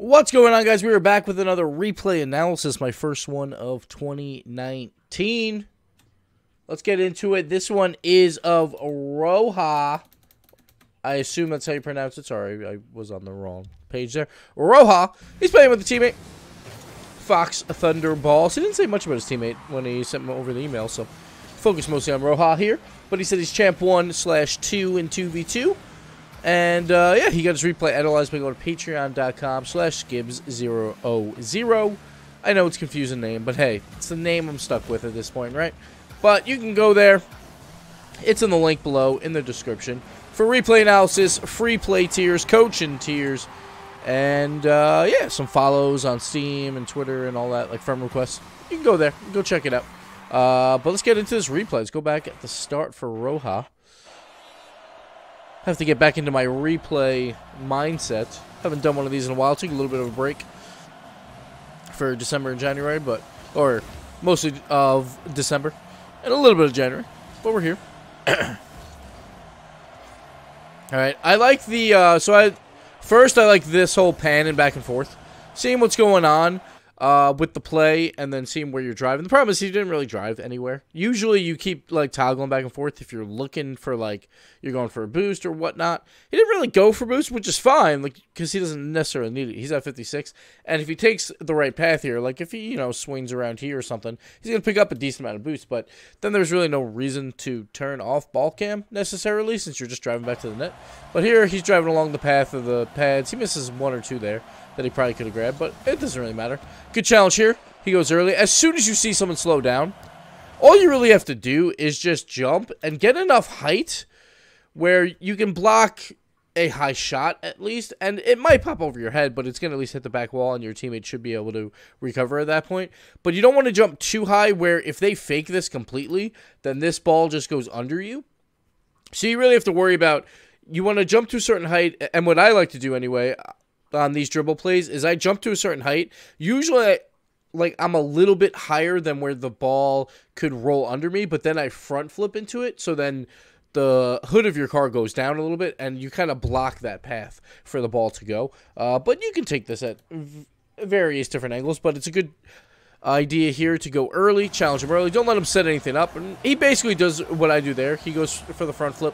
What's going on, guys? We are back with another replay analysis, my first one of 2019. Let's get into it. This one is of Roja. I assume that's how you pronounce it. Sorry, I was on the wrong page there. Roja. He's playing with a teammate, Fox Thunderballs. He didn't say much about his teammate when he sent him over the email, so focus mostly on Roja here. But he said he's champ 1/2 in 2v2. And, yeah, he got his replay analyzed by going to patreon.com/Gibbs000. I know it's a confusing name, but hey, it's the name I'm stuck with at this point, right? But you can go there. It's in the link below in the description for replay analysis, free play tiers, coaching tiers, and, yeah, some follows on Steam and Twitter and all that, like friend requests. You can go there. Go check it out. But let's get into this replay. Let's go back at the start for Roja. Have to get back into my replay mindset. Haven't done one of these in a while. Took a little bit of a break for December and January, or mostly of December and a little bit of January. But we're here. All right. I like the I like this whole panning back and forth, seeing what's going on with the play, and then seeing where you're driving. The problem is he didn't really drive anywhere. Usually you keep like toggling back and forth if you're looking for, like, you're going for a boost or whatnot. He didn't really go for boost, which is fine, like, because he doesn't necessarily need it. He's at 56, and if he takes the right path here, like if he, you know, swings around here or something, he's going to pick up a decent amount of boost. But then there's really no reason to turn off ball cam necessarily, since you're just driving back to the net. But here he's driving along the path of the pads. He misses one or two there that he probably could have grabbed, but it doesn't really matter. Good challenge here. He goes early. As soon as you see someone slow down, all you really have to do is just jump and get enough height where you can block a high shot at least, and it might pop over your head, but it's going to at least hit the back wall, and your teammate should be able to recover at that point. But you don't want to jump too high where if they fake this completely, then this ball just goes under you. So you really have to worry about, you want to jump to a certain height, and what I like to do anyway on these dribble plays is I jump to a certain height. Usually, like, I'm a little bit higher than where the ball could roll under me, but then I front flip into it, so then the hood of your car goes down a little bit, and you kind of block that path for the ball to go. But you can take this at various different angles, but it's a good idea here to go early, challenge him early. Don't let him set anything up, and he basically does what I do there. He goes for the front flip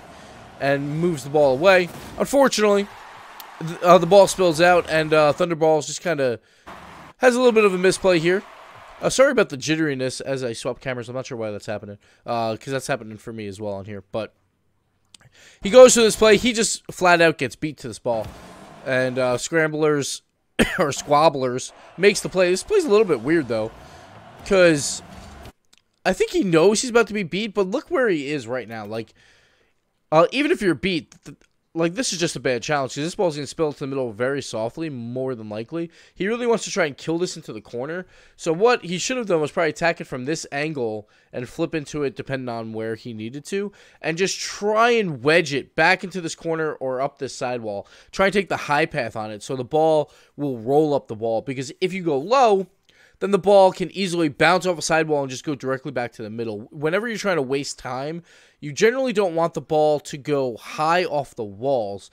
and moves the ball away. Unfortunately, the ball spills out, and Thunderballs just kind of has a little bit of a misplay here. Sorry about the jitteriness as I swap cameras. I'm not sure why that's happening, because that's happening for me as well on here. But he goes to this play. He just flat out gets beat to this ball. And Scramblers, or Squabblers, makes the play. This play's a little bit weird, though, because I think he knows he's about to be beat, but look where he is right now. Like, even if you're beat, like, this is just a bad challenge, because this ball's going to spill to the middle very softly, more than likely. He really wants to try and kill this into the corner. So what he should have done was probably attack it from this angle and flip into it, depending on where he needed to, and just try and wedge it back into this corner or up this sidewall. Try and take the high path on it so the ball will roll up the wall, because if you go low, then the ball can easily bounce off a sidewall and just go directly back to the middle. Whenever you're trying to waste time, you generally don't want the ball to go high off the walls.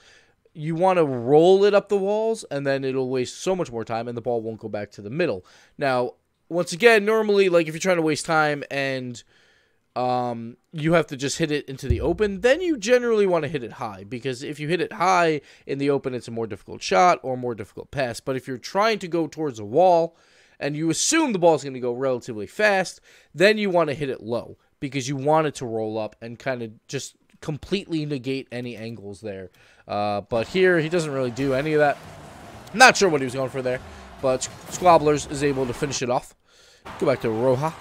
You want to roll it up the walls, and then it'll waste so much more time, and the ball won't go back to the middle. Now, once again, normally, like, if you're trying to waste time and you have to just hit it into the open, then you generally want to hit it high, because if you hit it high in the open, it's a more difficult shot or more difficult pass. But if you're trying to go towards a wall, and you assume the ball's going to go relatively fast, then you want to hit it low, because you want it to roll up and kind of just completely negate any angles there. But here, he doesn't really do any of that. Not sure what he was going for there, but Squabblers is able to finish it off. Go back to Roja.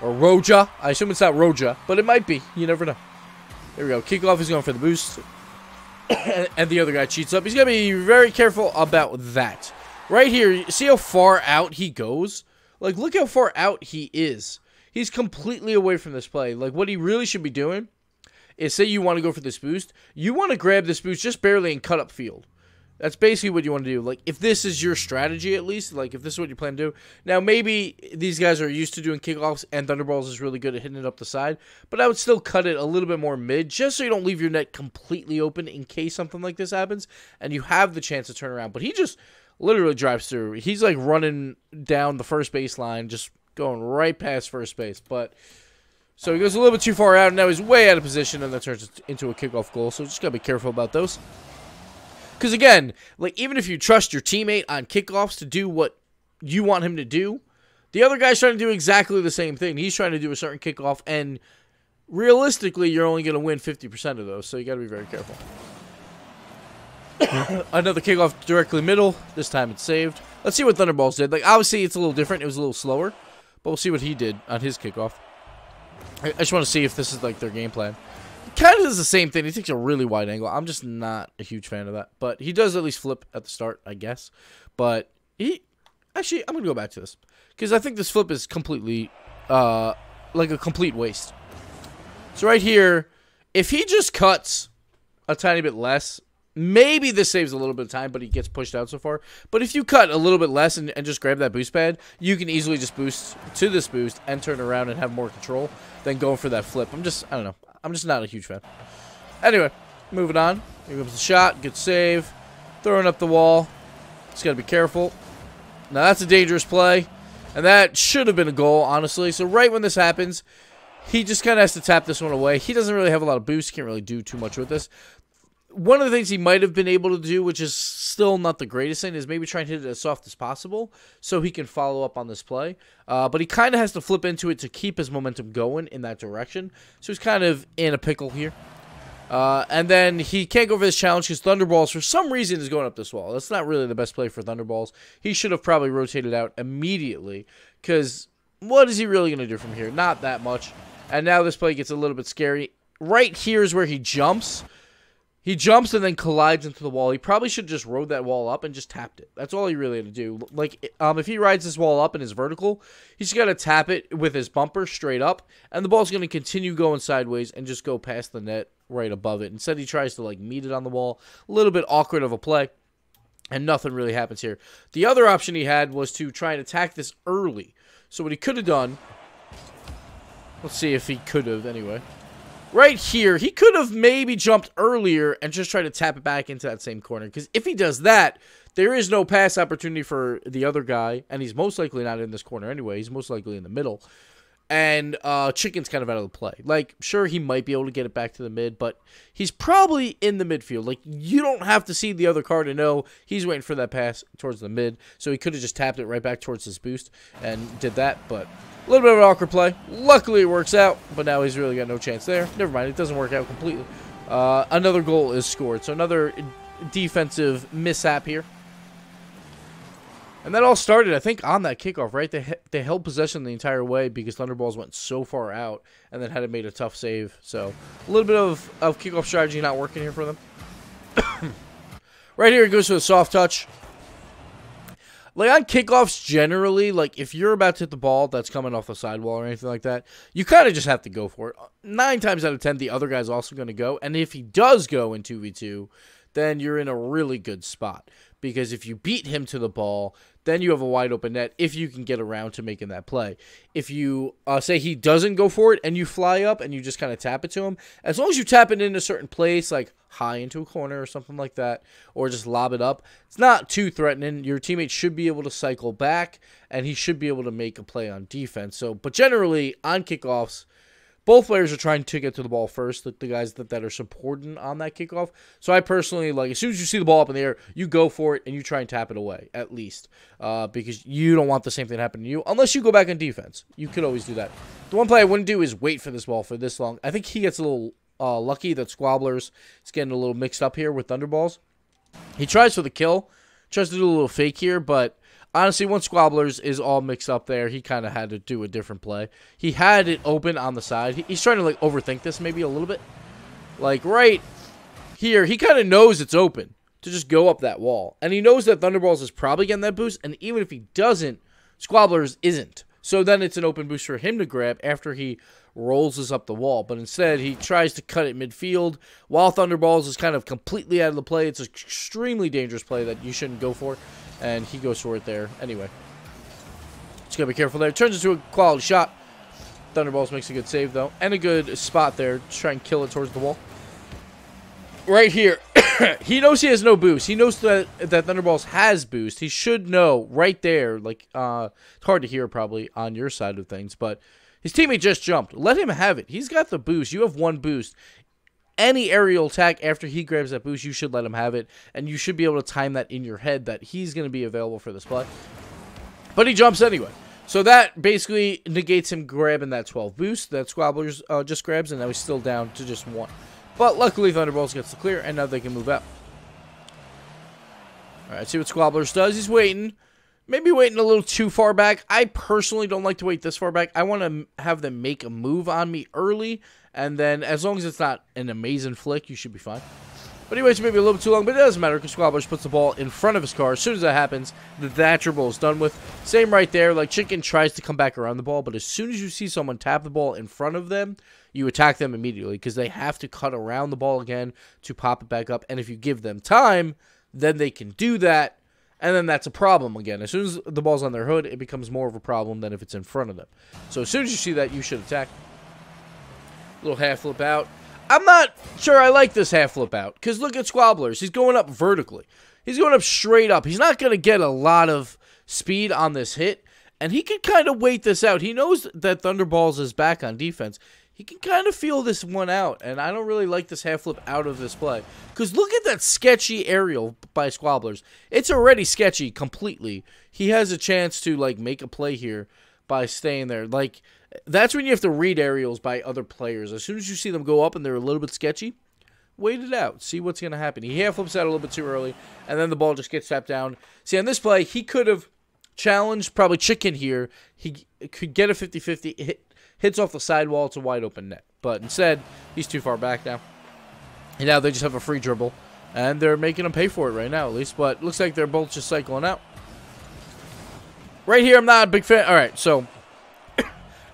Or Roja. I assume it's not Roja, but it might be. You never know. There we go. Kickoff is going for the boost. And the other guy cheats up. He's going to be very careful about that. Right here, see how far out he goes? Like, look how far out he is. He's completely away from this play. Like, what he really should be doing is, say you want to go for this boost, you want to grab this boost just barely and cut up field. That's basically what you want to do. Like, if this is your strategy, at least, like, if this is what you plan to do. Now, maybe these guys are used to doing kickoffs, and Thunderballs is really good at hitting it up the side, but I would still cut it a little bit more mid, just so you don't leave your net completely open in case something like this happens, and you have the chance to turn around. But he just, Literally drives through. He's like running down the first baseline, just going right past first base. But so he goes a little bit too far out, and now he's way out of position, and that turns into a kickoff goal. So just got to be careful about those. Because, again, like even if you trust your teammate on kickoffs to do what you want him to do, the other guy's trying to do exactly the same thing. He's trying to do a certain kickoff, and realistically, you're only going to win 50% of those, so you got to be very careful. Another kickoff directly middle. This time it's saved. Let's see what Thunderballs did. Like, obviously, it's a little different. It was a little slower, but we'll see what he did on his kickoff. I just want to see if this is, like, their game plan. Kind of does the same thing. He takes a really wide angle. I'm just not a huge fan of that. But he does at least flip at the start, I guess. But he... Actually, I'm going to go back to this. Because I think this flip is completely... like a complete waste. So right here, if he just cuts a tiny bit less... Maybe this saves a little bit of time, but he gets pushed out so far. But if you cut a little bit less and just grab that boost pad, you can easily just boost to this boost and turn around and have more control than going for that flip. I don't know. I'm just not a huge fan. Anyway, moving on. Here comes the shot. Good save. Throwing up the wall. Just got to be careful. Now, that's a dangerous play. And that should have been a goal, honestly. So right when this happens, he just kind of has to tap this one away. He doesn't really have a lot of boost. Can't really do too much with this. One of the things he might have been able to do, which is still not the greatest thing, is maybe try and hit it as soft as possible so he can follow up on this play. But he kind of has to flip into it to keep his momentum going in that direction. So he's kind of in a pickle here. And then he can't go for this challenge because Thunderballs, for some reason, is going up this wall. That's not really the best play for Thunderballs. He should have probably rotated out immediately because what is he really going to do from here? Not that much. And now this play gets a little bit scary. Right here is where he jumps. He jumps and then collides into the wall. He probably should have just rode that wall up and just tapped it. That's all he really had to do. Like, if he rides this wall up and is vertical, he's got to tap it with his bumper straight up, and the ball's going to continue going sideways and just go past the net right above it. Instead, he tries to, like, meet it on the wall. A little bit awkward of a play, and nothing really happens here. The other option he had was to try and attack this early. So what he could have done, let's see if he could have anyway. Right here, he could have maybe jumped earlier and just tried to tap it back into that same corner. Because if he does that, there is no pass opportunity for the other guy. And he's most likely not in this corner anyway. He's most likely in the middle. And Chicken's kind of out of the play. Like, sure, he might be able to get it back to the mid, but he's probably in the midfield. Like, you don't have to see the other car to know he's waiting for that pass towards the mid. So he could have just tapped it right back towards his boost and did that, but... a little bit of an awkward play. Luckily, it works out, but now he's really got no chance there. Never mind, it doesn't work out completely. Another goal is scored, so another defensive mishap here. And that all started, I think, on that kickoff, right? They held possession the entire way because Thunderballs went so far out and then had to make a tough save. So, a little bit of kickoff strategy not working here for them. Right here, it goes to a soft touch. Like, on kickoffs, generally, like, if you're about to hit the ball that's coming off the sidewall or anything like that, you kind of just have to go for it. 9 times out of 10, the other guy's also going to go. And if he does go in 2v2, then you're in a really good spot. Because if you beat him to the ball, then you have a wide open net if you can get around to making that play. If you say he doesn't go for it and you fly up and you just kind of tap it to him, as long as you tap it in a certain place, like high into a corner or something like that, or just lob it up, it's not too threatening. Your teammate should be able to cycle back, and he should be able to make a play on defense. So, but generally, on kickoffs, both players are trying to get to the ball first, the guys that are supporting on that kickoff. So I personally, like, as soon as you see the ball up in the air, you go for it and you try and tap it away, at least. Because you don't want the same thing to happen to you, unless you go back on defense. You could always do that. The one play I wouldn't do is wait for this ball for this long. I think he gets a little lucky that Squabblers is getting a little mixed up here with Thunderballs. He tries for the kill, tries to do a little fake here, but... honestly, once Squabblers is all mixed up there, he kind of had to do a different play. He had it open on the side. He's trying to, like, overthink this maybe a little bit. Like, right here, he kind of knows it's open to just go up that wall. And he knows that Thunderballs is probably getting that boost, and even if he doesn't, Squabblers isn't. So then it's an open boost for him to grab after he rolls this up the wall. But instead, he tries to cut it midfield while Thunderballs is kind of completely out of the play. It's an extremely dangerous play that you shouldn't go for. And he goes for it there anyway. Just gotta be careful there. Turns into a quality shot. Thunderballs makes a good save, though. And a good spot there to try and kill it towards the wall. Right here. He knows he has no boost. He knows that Thunderballs has boost. He should know right there. Like, it's hard to hear probably on your side of things, but his teammate just jumped. Let him have it. He's got the boost. You have one boost. Any aerial attack after he grabs that boost, you should let him have it, and you should be able to time that in your head that he's going to be available for this play. But he jumps anyway. So that basically negates him grabbing that 12 boost that Squabblers just grabs, and now he's still down to just 1. But luckily, Thunderballs gets the clear, and now they can move out. Alright, see what Squabblers does. He's waiting. Maybe waiting a little too far back. I personally don't like to wait this far back. I want to have them make a move on me early, and then as long as it's not an amazing flick, you should be fine. But he waits maybe a little bit too long, but it doesn't matter because Squabblers puts the ball in front of his car. As soon as that happens, the Thatcher ball is done with. Same right there. Like, Chicken tries to come back around the ball, but as soon as you see someone tap the ball in front of them, you attack them immediately because they have to cut around the ball again to pop it back up. And if you give them time, then they can do that. And then that's a problem again. As soon as the ball's on their hood, it becomes more of a problem than if it's in front of them. So as soon as you see that, you should attack. Little half flip out. I'm not sure I like this half flip out. Because look at Squabblers. He's going up vertically. He's going up straight up. He's not going to get a lot of speed on this hit. And he can kind of wait this out. He knows that Thunderballs is back on defense. He can kind of feel this one out, and I don't really like this half flip out of this play. Because look at that sketchy aerial by Squabblers. It's already sketchy completely. He has a chance to, like, make a play here by staying there. Like, that's when you have to read aerials by other players. As soon as you see them go up and they're a little bit sketchy, wait it out. See what's going to happen. He half flips out a little bit too early, and then the ball just gets tapped down. See, on this play, he could have challenged probably Chicken here. He could get a 50-50 hits off the sidewall. It's a wide open net. But instead, he's too far back now. And now they just have a free dribble. And they're making him pay for it right now, at least. But looks like they're both just cycling out. Right here, I'm not a big fan. All right, so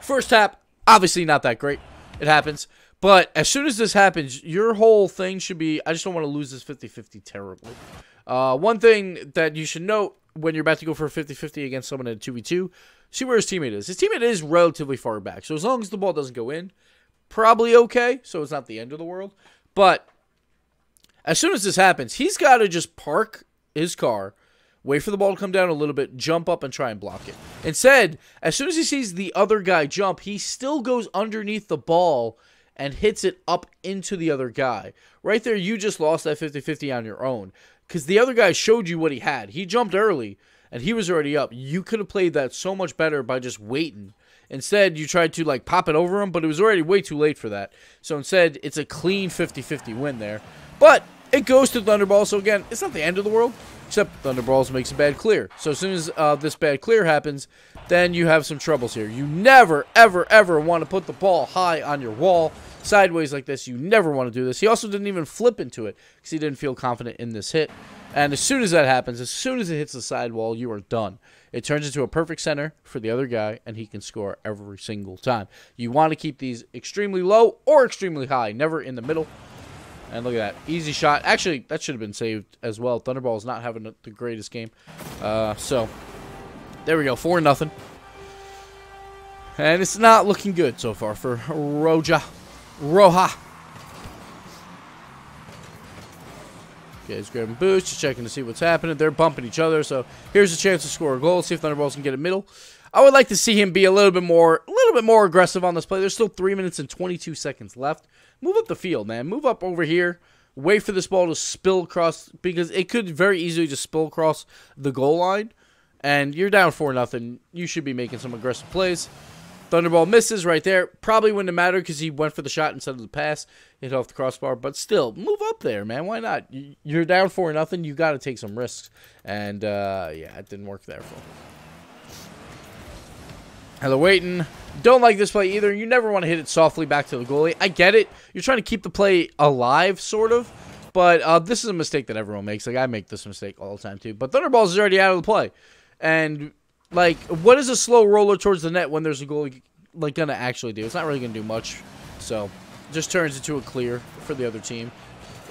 first tap, obviously not that great. It happens. But as soon as this happens, your whole thing should be, I just don't want to lose this 50-50 terribly. One thing that you should note when you're about to go for a 50-50 against someone in a 2v2, see where his teammate is. His teammate is relatively far back. So as long as the ball doesn't go in, probably okay. So it's not the end of the world. But as soon as this happens, he's got to just park his car, wait for the ball to come down a little bit, jump up, and try and block it. Instead, as soon as he sees the other guy jump, he still goes underneath the ball and hits it up into the other guy. Right there, you just lost that 50-50 on your own. Because the other guy showed you what he had. He jumped early, and he was already up. You could have played that so much better by just waiting. Instead, you tried to, like, pop it over him, but it was already way too late for that. So instead, it's a clean 50-50 win there. But it goes to Thunderball, so again, it's not the end of the world, except Thunderballs makes a bad clear. So as soon as this bad clear happens, then you have some troubles here. You never, ever, ever want to put the ball high on your wall, sideways like this. You never want to do this. He also didn't even flip into it because he didn't feel confident in this hit. And as soon as that happens, as soon as it hits the sidewall, you are done. It turns into a perfect center for the other guy, and he can score every single time. You want to keep these extremely low or extremely high, never in the middle. And look at that. Easy shot. Actually, that should have been saved as well. Thunderball is not having the greatest game. So, there we go. 4-0. And it's not looking good so far for Roja. Roja. Okay, he's grabbing boost. Just checking to see what's happening. They're bumping each other. So, here's a chance to score a goal. See if Thunderballs can get it middle. I would like to see him be a little bit more aggressive on this play. There's still 3 minutes and 22 seconds left. Move up the field, man. Move up over here. Wait for this ball to spill across, because it could very easily just spill across the goal line. And you're down 4-0. You should be making some aggressive plays. Thunderball misses right there. Probably wouldn't have mattered because he went for the shot instead of the pass. Hit off the crossbar. But still, move up there, man. Why not? You're down 4-0. You got to take some risks. And, yeah, it didn't work there for him. Hello, waiting. Don't like this play either. You never want to hit it softly back to the goalie. I get it. You're trying to keep the play alive, sort of. But this is a mistake that everyone makes. Like, I make this mistake all the time, too. But Thunderballs is already out of the play. And, like, what is a slow roller towards the net when there's a goalie, like, going to actually do? It's not really going to do much. So, it just turns into a clear for the other team.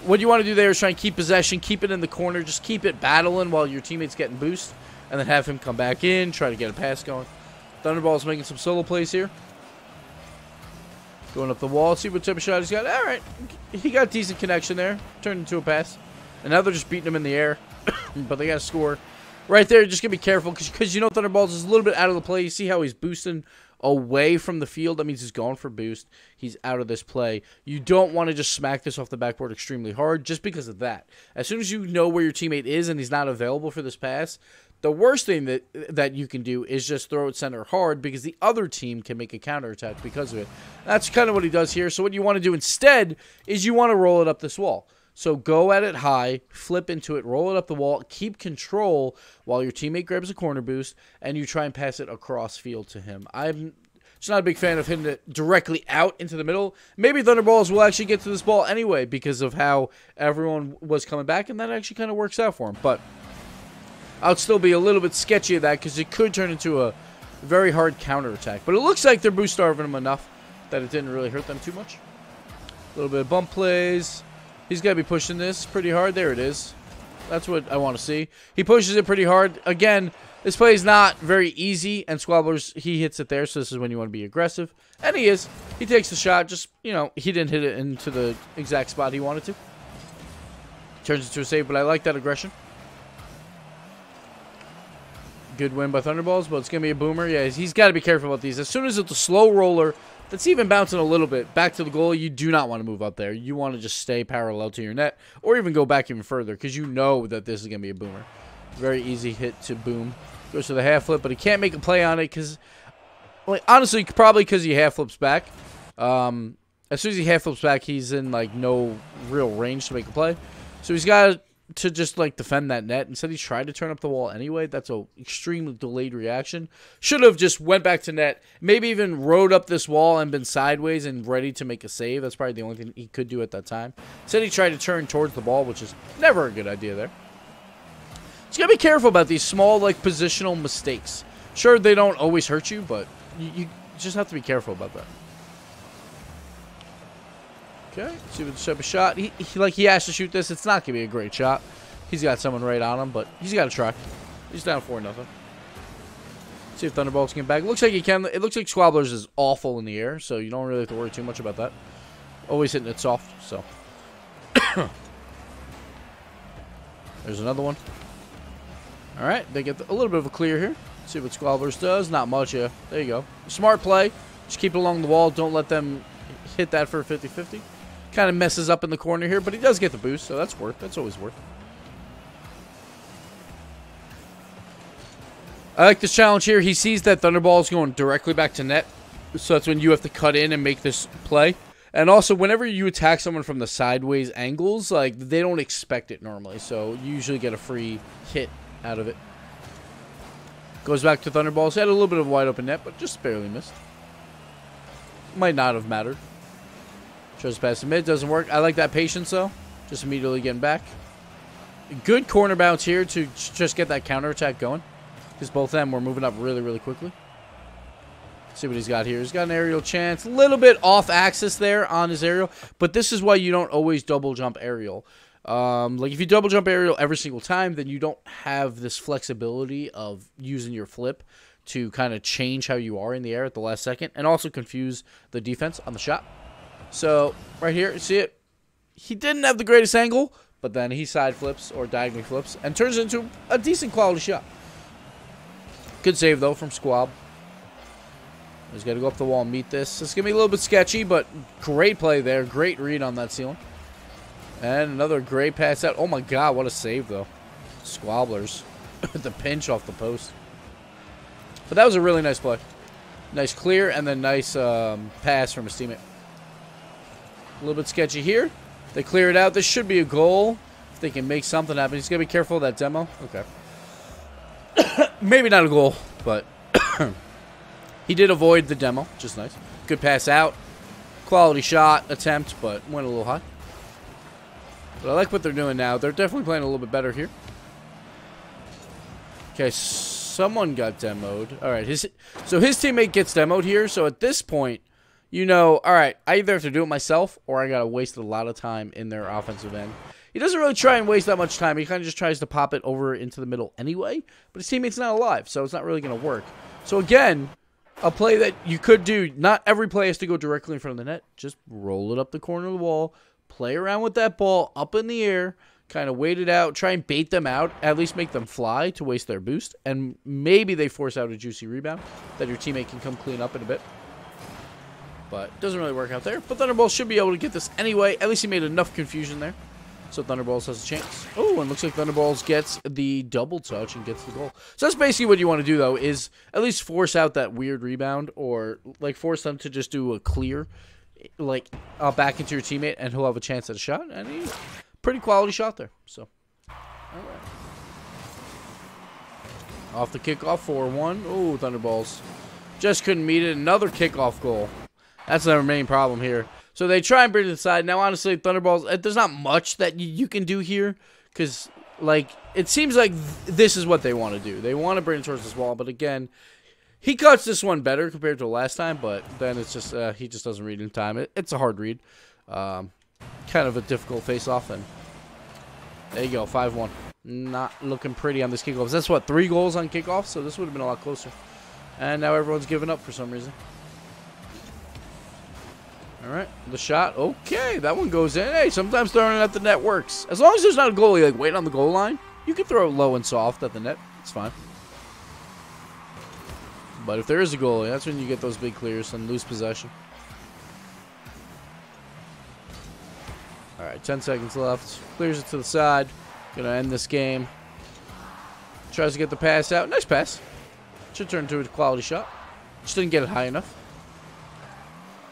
What you want to do there is try and keep possession. Keep it in the corner. Just keep it battling while your teammate's getting boost. And then have him come back in. Try to get a pass going. Thunderball's making some solo plays here. Going up the wall. See what type of shot he's got. All right. He got decent connection there. Turned into a pass. And now they're just beating him in the air. But they got to score. Right there, just going to be careful. Because you know Thunderballs is a little bit out of the play. You see how he's boosting away from the field? That means he's going for boost. He's out of this play. You don't want to just smack this off the backboard extremely hard just because of that. As soon as you know where your teammate is and he's not available for this pass, the worst thing that you can do is just throw it center hard because the other team can make a counterattack because of it. That's kind of what he does here. So what you want to do instead is you want to roll it up this wall. So go at it high, flip into it, roll it up the wall, keep control while your teammate grabs a corner boost, and you try and pass it across field to him. I'm just not a big fan of hitting it directly out into the middle. Maybe Thunderballs will actually get to this ball anyway because of how everyone was coming back, and that actually kind of works out for him. But I'll still be a little bit sketchy of that because it could turn into a very hard counterattack. But it looks like they're boost starving him enough that it didn't really hurt them too much. A little bit of bump plays. He's got to be pushing this pretty hard. There it is. That's what I want to see. He pushes it pretty hard. Again, this play is not very easy, and Squabblers, he hits it there, so this is when you want to be aggressive. And he is. He takes the shot. Just, you know, he didn't hit it into the exact spot he wanted to. Turns into a save, but I like that aggression. Good win by Thunderballs, but it's going to be a boomer. Yeah, he's got to be careful about these. As soon as it's a slow roller that's even bouncing a little bit back to the goal, you do not want to move up there. You want to just stay parallel to your net or even go back even further because you know that this is going to be a boomer. Very easy hit to boom. Goes to the half flip, but he can't make a play on it because, like, honestly, probably because he half flips back. As soon as he half flips back, he's in, like, no real range to make a play. So he's got to just, like, defend that net. Instead, he tried to turn up the wall anyway. That's a extremely delayed reaction. Should have just went back to net, maybe even rode up this wall and been sideways and ready to make a save. That's probably the only thing he could do at that time. Instead, he tried to turn towards the ball, which is never a good idea there. So you got to be careful about these small, like, positional mistakes. Sure, they don't always hurt you, but you just have to be careful about that. Okay, see what type of shot. He has to shoot this. It's not going to be a great shot. He's got someone right on him, but he's got to try. He's down 4-0. See if Thunderbolts can get back. Looks like he can. It looks like Squabblers is awful in the air, so you don't really have to worry too much about that. Always hitting it soft, so. There's another one. All right, they get a little bit of a clear here. See what Squabblers does. Not much, yeah. There you go. Smart play. Just keep it along the wall. Don't let them hit that for a 50-50. Kind of messes up in the corner here, but he does get the boost, so that's worth. That's always worth. I like this challenge here. He sees that Thunderball is going directly back to net, so that's when you have to cut in and make this play. And also, whenever you attack someone from the sideways angles, like, they don't expect it normally, so you usually get a free hit out of it. Goes back to Thunderballs. He had a little bit of a wide open net, but just barely missed. Might not have mattered. Tries to pass the mid. Doesn't work. I like that patience, though. Just immediately getting back. Good corner bounce here to just get that counterattack going. Because both of them were moving up really, really quickly. See what he's got here. He's got an aerial chance. A little bit off axis there on his aerial. But this is why you don't always double jump aerial. Like, if you double jump aerial every single time, then you don't have this flexibility of using your flip to kind of change how you are in the air at the last second. And also confuse the defense on the shot. So, right here, you see it? He didn't have the greatest angle, but then he side flips or diagonally flips and turns it into a decent quality shot. Good save, though, from Squab. He's got to go up the wall and meet this. It's going to be a little bit sketchy, but great play there. Great read on that ceiling. And another great pass out. Oh, my God, what a save, though. Squabblers with the pinch off the post. But that was a really nice play. Nice clear and then nice pass from his teammate. A little bit sketchy here. They clear it out. This should be a goal. If they can make something happen. He's going to be careful of that demo. Okay. Maybe not a goal, but he did avoid the demo. Which is nice. Good pass out. Quality shot attempt, but went a little high. But I like what they're doing now. They're definitely playing a little bit better here. Okay, someone got demoed. All right, so his teammate gets demoed here. So at this point, you know, all right, I either have to do it myself or I got to waste a lot of time in their offensive end. He doesn't really try and waste that much time. He kind of just tries to pop it over into the middle anyway. But his teammate's not alive, so it's not really going to work. So again, a play that you could do, not every play has to go directly in front of the net. Just roll it up the corner of the wall. Play around with that ball up in the air. kind of wait it out, try and bait them out, at least make them fly to waste their boost, and maybe they force out a juicy rebound that your teammate can come clean up in a bit. But it doesn't really work out there. But Thunderbolts should be able to get this anyway. At least he made enough confusion there. So Thunderbolts has a chance. Oh, and looks like Thunderbolts gets the double touch and gets the goal. So that's basically what you want to do, though, is at least force out that weird rebound, or like force them to just do a clear, like back into your teammate, and he'll have a chance at a shot. And he pretty quality shot there. So, all right. Off the kickoff, 4-1. Oh, Thunderbolts just couldn't meet it. Another kickoff goal. That's the main problem here. So they try and bring it inside. Now, honestly, Thunderbolts, there's not much that you can do here. Because, like, it seems like this is what they want to do. They want to bring it towards this wall. But, again, he cuts this one better compared to last time. But then it's just, he just doesn't read in time. It's a hard read. Kind of a difficult face-off. And there you go, 5-1. Not looking pretty on this kickoff. That's, what, 3 goals on kickoff? So this would have been a lot closer. And now everyone's giving up for some reason. All right, the shot. Okay, that one goes in. Hey, sometimes throwing it at the net works. As long as there's not a goalie like waiting on the goal line, you can throw it low and soft at the net. It's fine. But if there is a goalie, that's when you get those big clears and lose possession. All right, 10 seconds left. Clears it to the side. Gonna end this game. Tries to get the pass out. Nice pass. Should turn into a quality shot. Just didn't get it high enough.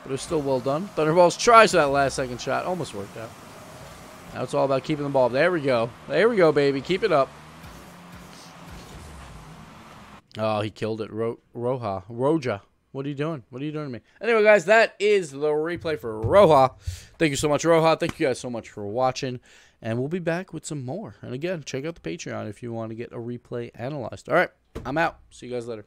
But it was still well done. Thunderbolts tries that last second shot. Almost worked out. Now it's all about keeping the ball. There we go. There we go, baby. Keep it up. Oh, he killed it. Roja. What are you doing? What are you doing to me? Anyway, guys, that is the replay for Roja. Thank you so much, Roja. Thank you guys so much for watching. And we'll be back with some more. And again, check out the Patreon if you want to get a replay analyzed. All right. I'm out. See you guys later.